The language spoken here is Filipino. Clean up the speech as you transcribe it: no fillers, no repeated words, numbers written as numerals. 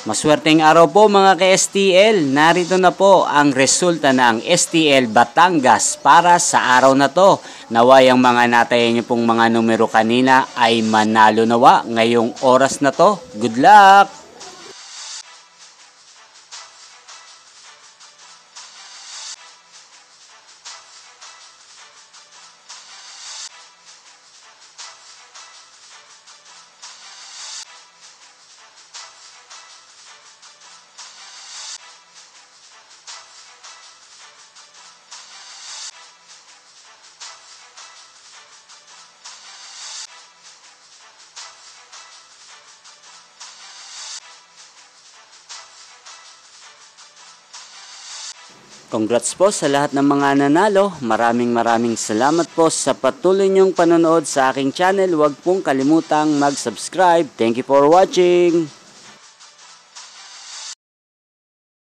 Maswerteng araw po mga ka-STL. Narito na po ang resulta ng STL Batangas para sa araw na to. Naway ang mga natayan niyo pong mga numero kanina ay manalo nawa ngayong oras na to. Good luck! Congrats po sa lahat ng mga nanalo. Maraming salamat po sa patuloy niyong panonood sa aking channel. Huwag pong kalimutang mag-subscribe. Thank you for watching.